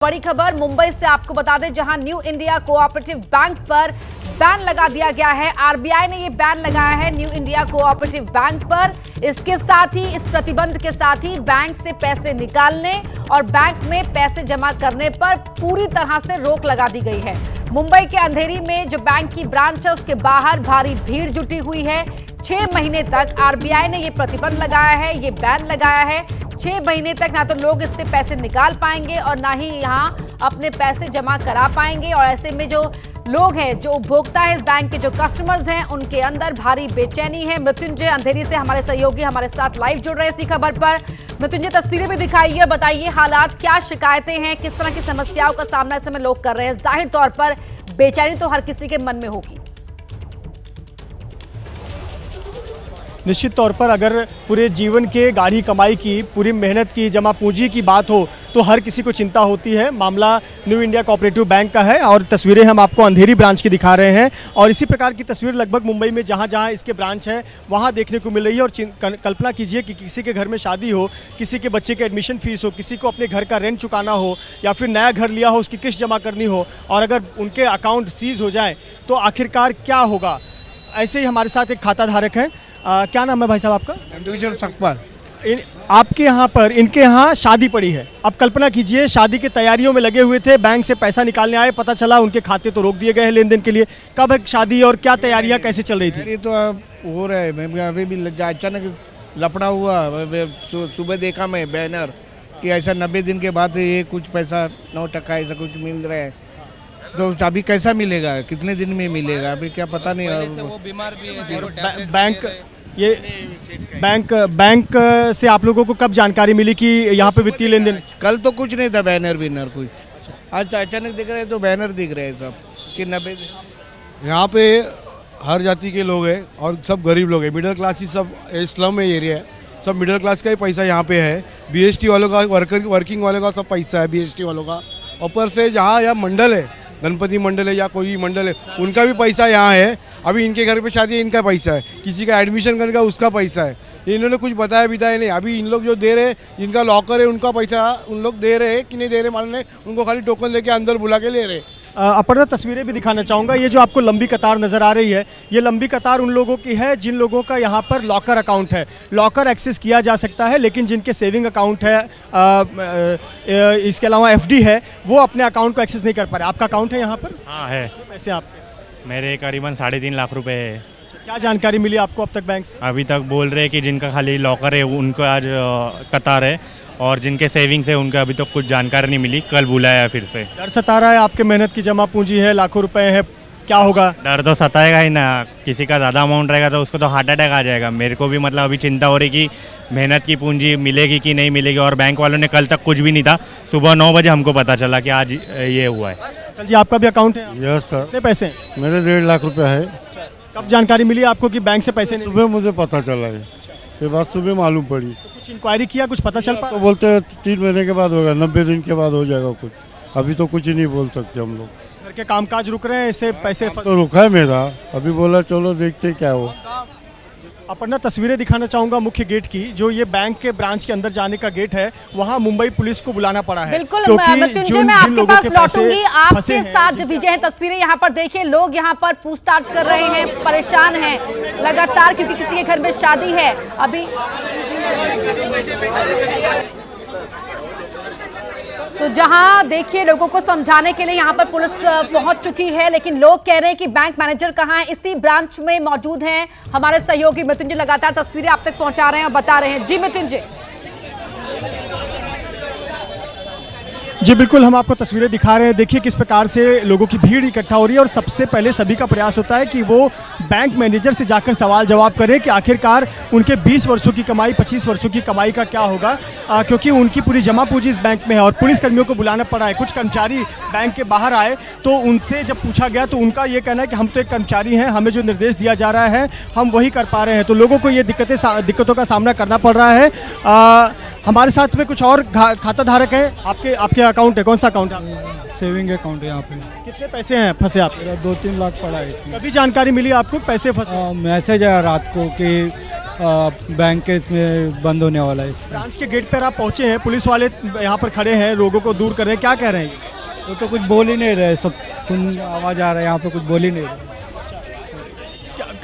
बड़ी खबर मुंबई से आपको बता दें, जहां न्यू इंडिया कोऑपरेटिव बैंक पर बैन लगा दिया गया है। आरबीआई ने ये बैन लगाया है न्यू इंडिया कोऑपरेटिव बैंक पर। इसके साथ ही, इस प्रतिबंध के साथ ही बैंक से पैसे निकालने और बैंक में पैसे जमा करने पर पूरी तरह से रोक लगा दी गई है। मुंबई के अंधेरी में जो बैंक की ब्रांच है उसके बाहर भारी भीड़ जुटी हुई है। 6 महीने तक आरबीआई ने ये प्रतिबंध लगाया है, ये बैन लगाया है। 6 महीने तक ना तो लोग इससे पैसे निकाल पाएंगे और ना ही यहाँ अपने पैसे जमा करा पाएंगे। और ऐसे में जो लोग हैं, जो उपभोक्ता है, इस बैंक के जो कस्टमर्स हैं, उनके अंदर भारी बेचैनी है। मृत्युंजय अंधेरी से हमारे सहयोगी हमारे साथ लाइव जुड़ रहे हैं इसी खबर पर। मृत्युंजय, तस्वीरें भी दिखाइए, बताइए हालात, क्या शिकायतें हैं, किस तरह की समस्याओं का सामना इस समय लोग कर रहे हैं। जाहिर तौर पर बेचैनी तो हर किसी के मन में होगी। निश्चित तौर पर अगर पूरे जीवन के गाढ़ी कमाई की, पूरी मेहनत की, जमा पूंजी की बात हो तो हर किसी को चिंता होती है। मामला न्यू इंडिया कोऑपरेटिव बैंक का है और तस्वीरें हम आपको अंधेरी ब्रांच की दिखा रहे हैं। और इसी प्रकार की तस्वीर लगभग मुंबई में जहां जहां इसके ब्रांच है वहां देखने को मिल रही है। और कल्पना कीजिए कि किसी के घर में शादी हो, किसी के बच्चे के एडमिशन फीस हो, किसी को अपने घर का रेंट चुकाना हो या फिर नया घर लिया हो उसकी किस्त जमा करनी हो, और अगर उनके अकाउंट सीज हो जाए तो आखिरकार क्या होगा। ऐसे ही हमारे साथ एक खाता धारक है। क्या नाम है भाई साहब आपका? सकपाल। आपके यहाँ पर, इनके यहाँ शादी पड़ी है। अब कल्पना कीजिए, शादी की तैयारियों में लगे हुए थे, बैंक से पैसा निकालने आए, पता चला उनके खाते तो रोक दिए गए हैं लेन देन के लिए। कब है शादी और क्या तैयारियां कैसे चल रही थी? ये तो हो रहा है, मैं अभी भी अचानक लपड़ा हुआ। सुबह देखा मैं बैनर कि ऐसा 90 दिन के बाद ये कुछ पैसा 9% ऐसा कुछ मिल रहा है। तो अभी कैसा मिलेगा, कितने दिन में मिलेगा, अभी क्या पता नहीं। वो बीमार भी है। बैंक से आप लोगों को कब जानकारी मिली कि यहाँ पे वित्तीय लेन देन? कल तो कुछ नहीं था, बैनर कुछ। आज अचानक दिख रहे हैं तो बैनर दिख रहे हैं सब कि 90 दिन। यहाँ पे हर जाति के लोग हैं और सब गरीब लोग हैं। मिडिल क्लास ही सब, स्लम एरिया है, सब मिडिल क्लास का ही पैसा यहाँ पे है। बीएसटी वालों का, वर्किंग वालों का सब पैसा है, बीएसटी वालों का। ऊपर से जहाँ यहाँ मंडल है, गणपति मंडल है या कोई मंडल है, उनका भी पैसा यहाँ है। अभी इनके घर पे शादी है, इनका पैसा है। किसी का एडमिशन करने का उसका पैसा है। इन्होंने कुछ बताया नहीं। अभी इन लोग जो दे रहे हैं, जिनका लॉकर है उनका पैसा उन लोग दे रहे हैं कि नहीं दे रहे मालूम नहीं। उनको खाली टोकन लेके अंदर बुला के ले रहे। अपर्णा, तस्वीरें भी दिखाना चाहूँगा। ये जो आपको लंबी कतार नज़र आ रही है, ये लंबी कतार उन लोगों की है जिन लोगों का यहाँ पर लॉकर अकाउंट है। लॉकर एक्सेस किया जा सकता है, लेकिन जिनके सेविंग अकाउंट है, इसके अलावा एफडी है, वो अपने अकाउंट को एक्सेस नहीं कर पा रहे। आपका अकाउंट है यहाँ पर? हाँ है। पैसे आपके? मेरे करीबन 3.5 लाख रुपए है। क्या जानकारी मिली आपको अब तक बैंक से? अभी तक बोल रहे हैं कि जिनका खाली लॉकर है उनको आज कतार है, और जिनके सेविंग्स है उनका अभी तक कुछ जानकारी नहीं मिली। कल बुलाया फिर से। डर सता रहा है? आपके मेहनत की जमा पूंजी है, लाखों रुपए है, क्या होगा? डर तो सताएगा ही ना। किसी का ज़्यादा अमाउंट रहेगा तो उसको तो हार्ट अटैक आ जाएगा। मेरे को भी मतलब अभी चिंता हो रही कि मेहनत की पूंजी मिलेगी कि नहीं मिलेगी। और बैंक वालों ने कल तक कुछ भी नहीं था, सुबह 9 बजे हमको पता चला कि आज ये हुआ है। कल जी आपका भी अकाउंट है? Yes sir. कितने पैसे? मेरे 1.5 लाख रुपया है। कब जानकारी मिली आपको कि बैंक से पैसे नहीं? सुबह मुझे पता चला है, ये बात सुबह मालूम पड़ी। कुछ इंक्वायरी किया, कुछ पता चल पाया? तो बोलते हैं 3 महीने के बाद होगा, 90 दिन के बाद हो जाएगा कुछ। अभी तो कुछ ही नहीं बोल सकते हम लोग। घर के कामकाज रुक रहे हैं, इससे पैसे तो रुका है मेरा। अभी बोला चलो देखते क्या हो। अपर्णा, तस्वीरें दिखाना चाहूंगा मुख्य गेट की। जो ये बैंक के ब्रांच के अंदर जाने का गेट है, वहां मुंबई पुलिस को बुलाना पड़ा है। बिल्कुल मृत्युंजय, मैं आपके पास लौटूंगी। आपके साथ जो विजय है, तस्वीरें यहाँ पर देखिए, लोग यहाँ पर पूछताछ कर रहे हैं, परेशान हैं लगातार, क्योंकि किसी के घर में शादी है। अभी तो जहां देखिए, लोगों को समझाने के लिए यहाँ पर पुलिस पहुंच चुकी है, लेकिन लोग कह रहे हैं कि बैंक मैनेजर कहाँ है। इसी ब्रांच में मौजूद हैं हमारे सहयोगी मृत्युंजय, लगातार तस्वीरें आप तक पहुंचा रहे हैं और बता रहे हैं। जी मृत्युंजय। जी बिल्कुल, हम आपको तस्वीरें दिखा रहे हैं। देखिए किस प्रकार से लोगों की भीड़ इकट्ठा हो रही है। और सबसे पहले सभी का प्रयास होता है कि वो बैंक मैनेजर से जाकर सवाल जवाब करें कि आखिरकार उनके 20 वर्षों की कमाई, 25 वर्षों की कमाई का क्या होगा, क्योंकि उनकी पूरी जमा पूंजी इस बैंक में है। और पुलिस कर्मियों को बुलाना पड़ा है। कुछ कर्मचारी बैंक के बाहर आए तो उनसे जब पूछा गया तो उनका ये कहना है कि हम तो एक कर्मचारी हैं, हमें जो निर्देश दिया जा रहा है हम वही कर पा रहे हैं। तो लोगों को ये दिक्कतों का सामना करना पड़ रहा है। हमारे साथ में कुछ और खाता धारक हैं। आपके आपके अकाउंट है, कौन सा अकाउंट है? सेविंग अकाउंट है यहाँ पे। कितने पैसे हैं फंसे आप? मेरा 2-3 लाख पड़ा है इसमें। कभी जानकारी मिली आपको पैसे फंसे? मैसेज आया रात को कि बैंक के इसमें बंद होने वाला है इसमें। ब्रांच के गेट पर आप पहुंचे हैं, पुलिस वाले यहाँ पर खड़े हैं, लोगों को दूर कर रहे हैं, क्या कह रहे हैं? वो तो कुछ बोल ही नहीं रहे, सब सुन आवाज़ आ रहा है, यहाँ पे कुछ बोल ही नहीं रहे।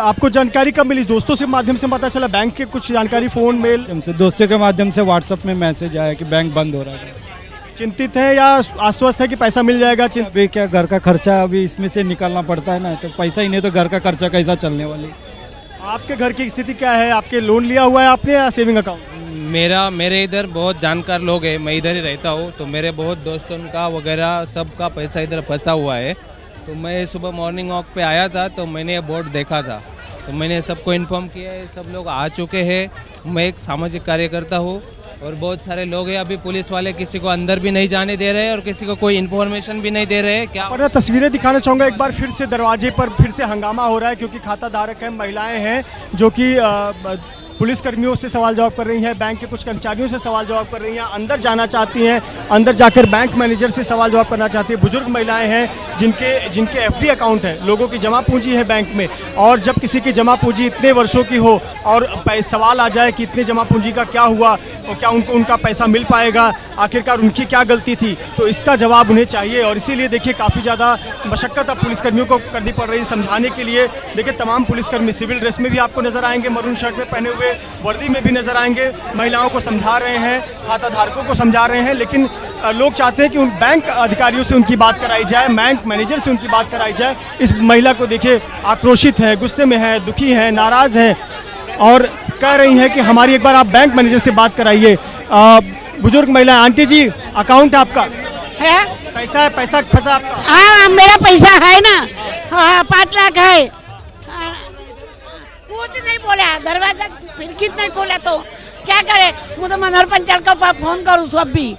आपको जानकारी कब मिली? दोस्तों से माध्यम से पता चला? बैंक के कुछ जानकारी, फोन मेल? हमसे दोस्तों के माध्यम से व्हाट्सएप में मैसेज आया कि बैंक बंद हो रहा है। चिंतित है या आश्वस्त है कि पैसा मिल जाएगा? अभी क्या घर का खर्चा अभी इसमें से निकालना पड़ता है ना, तो पैसा ही नहीं तो घर का खर्चा कैसा चलने वाली। आपके घर की स्थिति क्या है? आपके लोन लिया हुआ है आपने या सेविंग अकाउंट? मेरे इधर बहुत जानकार लोग हैं, मैं इधर ही रहता हूँ, तो मेरे बहुत दोस्तों का वगैरह सबका पैसा इधर फंसा हुआ है। तो मैं सुबह मॉर्निंग वॉक पे आया था, तो मैंने ये बोर्ड देखा था, तो मैंने सबको इन्फॉर्म किया है, सब लोग आ चुके हैं। मैं एक सामाजिक कार्यकर्ता हूँ और बहुत सारे लोग हैं, अभी पुलिस वाले किसी को अंदर भी नहीं जाने दे रहे हैं और किसी को कोई इन्फॉर्मेशन भी नहीं दे रहे हैं। क्या और तस्वीरें दिखाना चाहूँगा एक बार फिर से, दरवाजे पर फिर से हंगामा हो रहा है क्योंकि खाता धारक हैं, महिलाएं हैं जो कि पुलिस कर्मियों से सवाल जवाब कर रही हैं, बैंक के कुछ कर्मचारियों से सवाल जवाब कर रही हैं, अंदर जाना चाहती हैं, अंदर जाकर बैंक मैनेजर से सवाल जवाब करना चाहती हैं। बुजुर्ग महिलाएं हैं जिनके एफडी अकाउंट है, लोगों की जमा पूंजी है बैंक में, और जब किसी की जमा पूंजी इतने वर्षों की हो और सवाल आ जाए कि इतने जमा पूंजी का क्या हुआ और क्या उनका पैसा मिल पाएगा, आखिरकार उनकी क्या गलती थी, तो इसका जवाब उन्हें चाहिए। और इसीलिए देखिए काफ़ी ज़्यादा मशक्क़त अब पुलिसकर्मियों को करनी पड़ रही है समझाने के लिए। देखिए तमाम पुलिसकर्मी सिविल ड्रेस में भी आपको नजर आएंगे, मरून शर्ट में पहने हुए, वर्दी में भी नजर आएंगे, महिलाओं को समझा रहे हैं, खाता धारकों को समझा रहे हैं। लेकिन लोग चाहते हैं कि उन बैंक अधिकारियों से उनकी बात कराई जाए, बैंक मैनेजर से उनकी बात कराई जाए। इस महिला को देखिए आक्रोशित है, गुस्से में है, दुखी है, नाराज है और कह रही हैं कि हमारी एक बार आप बैंक मैनेजर से बात कराइए। बुजुर्ग महिला, आंटी जी अकाउंट आपका है? पैसा फंसा आपका? हाँ मेरा पैसा है ना, हाँ 5 लाख है। कुछ नहीं बोला, दरवाजा खिड़की नहीं खोला तो क्या करे, मुझे मनोहर पंचाल का फोन करूँ सब भी,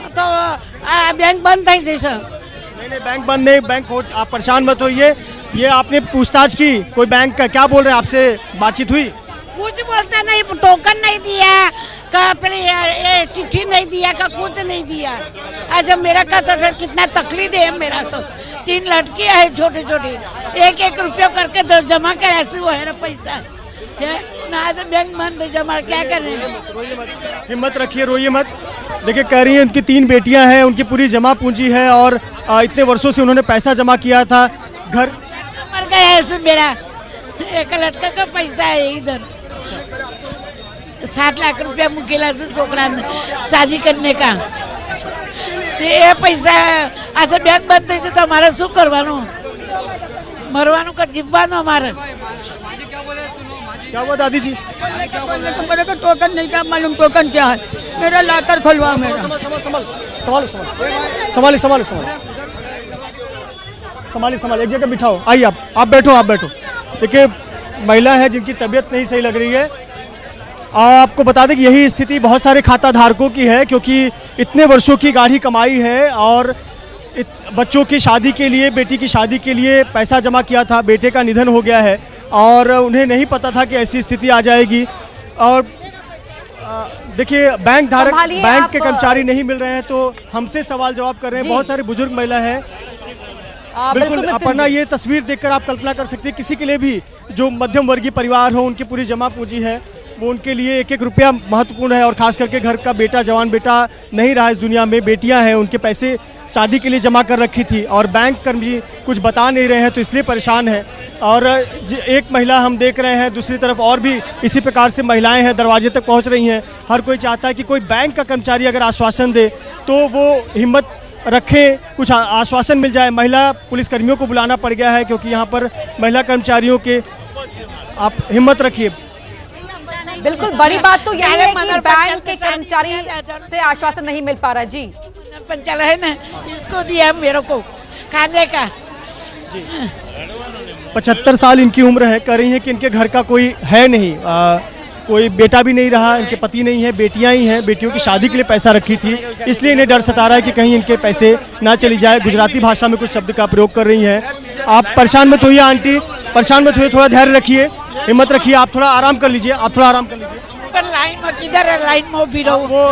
तो बैंक बंद है जैसा। नहीं बैंक बंद नहीं, बैंक हो, आप परेशान मत होइए। ये आपने पूछताछ की, कोई बैंक का क्या बोल रहे हैं, आपसे बातचीत हुई? कुछ बोलता नहीं, टोकन नहीं दिया का, फिर ये चिट्ठी नहीं दिया का, कुछ नहीं दिया। आज मेरा का तो कितना तकलीफ है, मेरा तो 3 लड़कियां है छोटी छोटी, 1-1 रुपया करके तो जमा कर ऐसे वो है ना पैसा है ना, आज बैंक बंद जमा क्या कर रहे हैं। हिम्मत रखिए, रोइए मत। देखिए कह रही हैं उनकी 3 बेटियां हैं, उनकी पूरी जमा पूंजी है और इतने वर्षों से उन्होंने पैसा जमा किया था। घर मर गया है मेरा, एक लड़का का पैसा है इधर 7 लाख रुपया मुकेला से छोकरा शादी करने का, तो ये पैसा आज बैंक बंद थी तो हमारा शू करवानो मरवानो का जिब्बानो हमारा। क्या हुआ दादी जी? मेरे को टोकन नहीं था मालूम, टोकन क्या है, मेरा लाकर खुलवा मेरा। संभालिए, एक जगह बिठाओ, आइए आप बैठो। देखिए महिला है जिनकी तबीयत नहीं सही लग रही है। आपको बता दें कि यही स्थिति बहुत सारे खाता धारकों की है क्योंकि इतने वर्षों की गाढ़ी कमाई है और बच्चों की शादी के लिए, बेटी की शादी के लिए पैसा जमा किया था, बेटे का निधन हो गया है और उन्हें नहीं पता था कि ऐसी स्थिति आ जाएगी। और देखिए बैंक के कर्मचारी नहीं मिल रहे हैं तो हमसे सवाल जवाब कर रहे हैं, बहुत सारे बुजुर्ग महिला है। बिल्कुल अपर्णा, ये तस्वीर देखकर आप कल्पना कर सकते हैं किसी के लिए भी जो मध्यम वर्गीय परिवार हो, उनकी पूरी जमा पूंजी है, वो उनके लिए 1-1 रुपया महत्वपूर्ण है। और खास करके घर का बेटा, जवान बेटा नहीं रहा इस दुनिया में, बेटियां हैं, उनके पैसे शादी के लिए जमा कर रखी थी और बैंक कर्मी कुछ बता नहीं रहे हैं तो इसलिए परेशान है। और एक महिला हम देख रहे हैं, दूसरी तरफ और भी इसी प्रकार से महिलाएं हैं, दरवाजे तक पहुंच रही हैं। हर कोई चाहता है कि कोई बैंक का कर्मचारी अगर आश्वासन दे तो वो हिम्मत रखें, कुछ आश्वासन मिल जाए। महिला पुलिसकर्मियों को बुलाना पड़ गया है क्योंकि यहाँ पर महिला कर्मचारियों के, आप हिम्मत रखिए। बिल्कुल बड़ी बात तो यही है कि बैंक के कर्मचारी से आश्वासन नहीं मिल पा रहा। जी पंचाल है ना, इसको दिया मेरे को खाने का। 75 साल इनकी उम्र है, कह रही हैं कि इनके घर का कोई है नहीं, कोई बेटा भी नहीं रहा, इनके पति नहीं है, बेटियां ही हैं, बेटियों की शादी के लिए पैसा रखी थी, इसलिए इन्हें डर सता रहा है कि कहीं इनके पैसे ना चली जाए। गुजराती भाषा में कुछ शब्द का प्रयोग कर रही हैं। आप परेशान मत होइए आंटी, परेशान मत होइए, थोड़ा धैर्य रखिए, हिम्मत रखिए, आप थोड़ा आराम कर लीजिए, पर लाइन में किधर है, लाइन में भी रहो। वो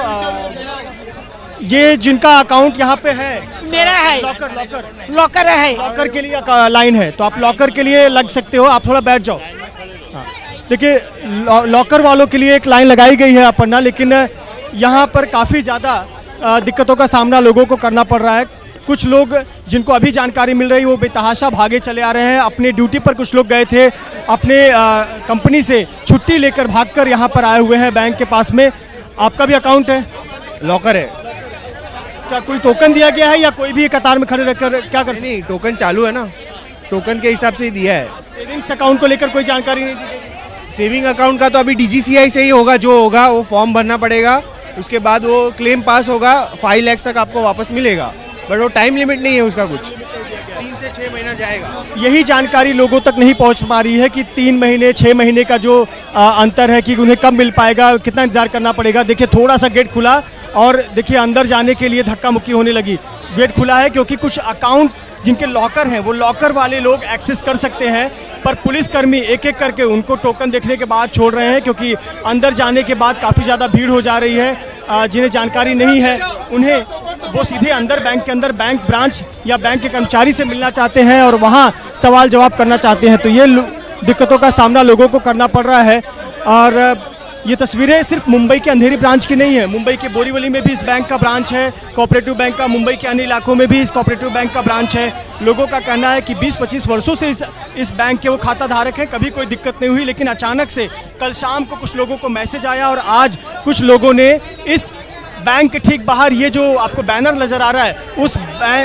ये जिनका अकाउंट यहाँ पे है, मेरा है, लॉकर है। लॉकर के लिए लाइन है, तो आप लॉकर के लिए लग सकते हो। आप थोड़ा बैठ जाओ। हाँ, देखिए लॉकर वालों के लिए एक लाइन लगाई गई है अपर्णा, लेकिन यहाँ पर काफ़ी ज़्यादा दिक्कतों का सामना लोगों को करना पड़ रहा है। कुछ लोग जिनको अभी जानकारी मिल रही है वो बेतहाशा भागे चले आ रहे हैं। अपने ड्यूटी पर कुछ लोग गए थे, अपने कंपनी से छुट्टी लेकर भागकर यहाँ पर आए हुए हैं बैंक के पास में। आपका भी अकाउंट है? लॉकर है। क्या कोई टोकन दिया गया है या कोई भी कतार में खड़े रहकर क्या कर? नहीं, टोकन चालू है ना, टोकन के हिसाब से ही दिया है। सेविंग्स अकाउंट को लेकर कोई जानकारी नहीं दी गई? सेविंग अकाउंट का तो अभी DGCI से ही होगा, जो होगा वो फॉर्म भरना पड़ेगा, उसके बाद वो क्लेम पास होगा, 5 लाख तक आपको वापस मिलेगा, बट वो टाइम लिमिट नहीं है उसका, कुछ 3 से 6 महीना जाएगा। यही जानकारी लोगों तक नहीं पहुंच पा रही है कि 3 महीने 6 महीने का जो अंतर है कि उन्हें कब मिल पाएगा, कितना इंतजार करना पड़ेगा। देखिए थोड़ा सा गेट खुला और देखिए अंदर जाने के लिए धक्का मुक्की होने लगी। गेट खुला है क्योंकि कुछ अकाउंट जिनके लॉकर हैं वो लॉकर वाले लोग एक्सेस कर सकते हैं, पर पुलिसकर्मी एक एक करके उनको टोकन देखने के बाद छोड़ रहे हैं, क्योंकि अंदर जाने के बाद काफ़ी ज़्यादा भीड़ हो जा रही है। जिन्हें जानकारी नहीं है उन्हें वो सीधे अंदर बैंक के अंदर बैंक ब्रांच या बैंक के कर्मचारी से मिलना चाहते हैं और वहाँ सवाल जवाब करना चाहते हैं। तो ये दिक्कतों का सामना लोगों को करना पड़ रहा है। और ये तस्वीरें सिर्फ मुंबई के अंधेरी ब्रांच की नहीं है, मुंबई के बोरीवली में भी इस बैंक का ब्रांच है, कोऑपरेटिव बैंक का। मुंबई के अन्य इलाकों में भी इस कोऑपरेटिव बैंक का ब्रांच है। लोगों का कहना है कि 20-25 वर्षों से इस बैंक के वो खाता धारक हैं, कभी कोई दिक्कत नहीं हुई, लेकिन अचानक से कल शाम को कुछ लोगों को मैसेज आया और आज कुछ लोगों ने इस बैंक के ठीक बाहर ये जो आपको बैनर नज़र आ रहा है, उस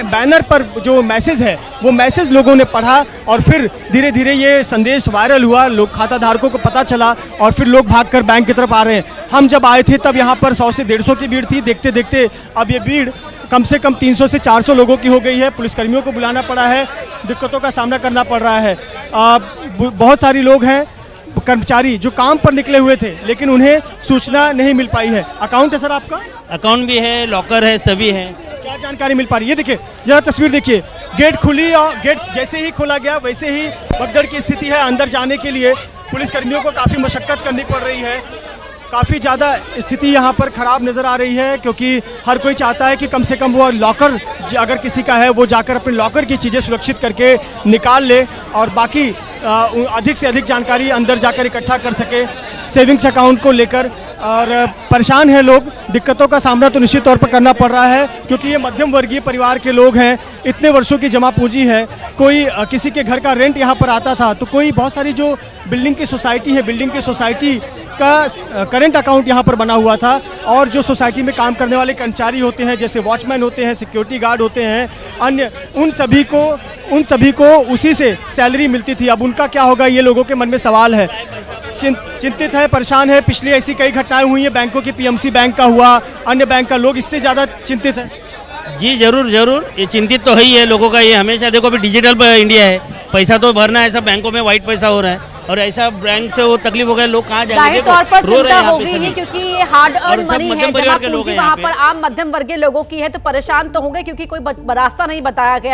बैनर पर जो मैसेज है वो मैसेज लोगों ने पढ़ा और फिर धीरे धीरे ये संदेश वायरल हुआ, लोग खाता धारकों को पता चला और फिर लोग भागकर बैंक की तरफ आ रहे हैं। हम जब आए थे तब यहाँ पर 100 से 150 की भीड़ थी। देखते देखते अब ये भीड़ कम से कम 300 से 400 लोगों की हो गई है। पुलिसकर्मियों को बुलाना पड़ा है, दिक्कतों का सामना करना पड़ रहा है। बहुत सारी लोग हैं कर्मचारी जो काम पर निकले हुए थे, लेकिन उन्हें सूचना नहीं मिल पाई है। अकाउंट है सर आपका? अकाउंट भी है, लॉकर है, सभी है। क्या जानकारी मिल पा रही है? देखिए जरा तस्वीर देखिए, गेट खुली और गेट जैसे ही खोला गया वैसे ही भगदड़ की स्थिति है। अंदर जाने के लिए पुलिसकर्मियों को काफ़ी मशक्कत करनी पड़ रही है। काफ़ी ज़्यादा स्थिति यहाँ पर ख़राब नज़र आ रही है, क्योंकि हर कोई चाहता है कि कम से कम वो लॉकर अगर किसी का है वो जाकर अपने लॉकर की चीज़ें सुरक्षित करके निकाल ले और बाकी अधिक से अधिक जानकारी अंदर जाकर इकट्ठा कर सके सेविंग्स अकाउंट को लेकर। और परेशान हैं लोग, दिक्कतों का सामना तो निश्चित तौर पर करना पड़ रहा है, क्योंकि ये मध्यम वर्गीय परिवार के लोग हैं, इतने वर्षों की जमा पूंजी है। कोई किसी के घर का रेंट यहाँ पर आता था, तो कोई बहुत सारी जो बिल्डिंग की सोसाइटी है, बिल्डिंग की सोसाइटी का करंट अकाउंट यहाँ पर बना हुआ था और जो सोसाइटी में काम करने वाले कर्मचारी होते हैं, जैसे वॉचमैन होते हैं, सिक्योरिटी गार्ड होते हैं, अन्य उन सभी को उसी से सैलरी मिलती थी। अब उनका क्या होगा, ये लोगों के मन में सवाल है। चिंतित है, परेशान है। पिछली ऐसी कई घटनाएं हुई हैं, बैंकों की, PMC बैंक का हुआ, अन्य बैंक का, लोग इससे ज़्यादा चिंतित है। जी जरूर जरूर, ये चिंतित तो है ही है लोगों का। ये हमेशा देखो अभी डिजिटल इंडिया है, पैसा तो भरना है, सब बैंकों में वाइट पैसा हो रहा है और ऐसा बैंक से वो तकलीफ हो गया, लोग कहाँ जाएंगे? जाहिर तौर पर चिंता होगी ही, क्योंकि ये हार्ड अर्न मनी है, जमा पूंजी वहाँ पर आम मध्यम वर्गीय लोगों की है, तो परेशान तो होंगे, क्योंकि कोई रास्ता नहीं बताया गया।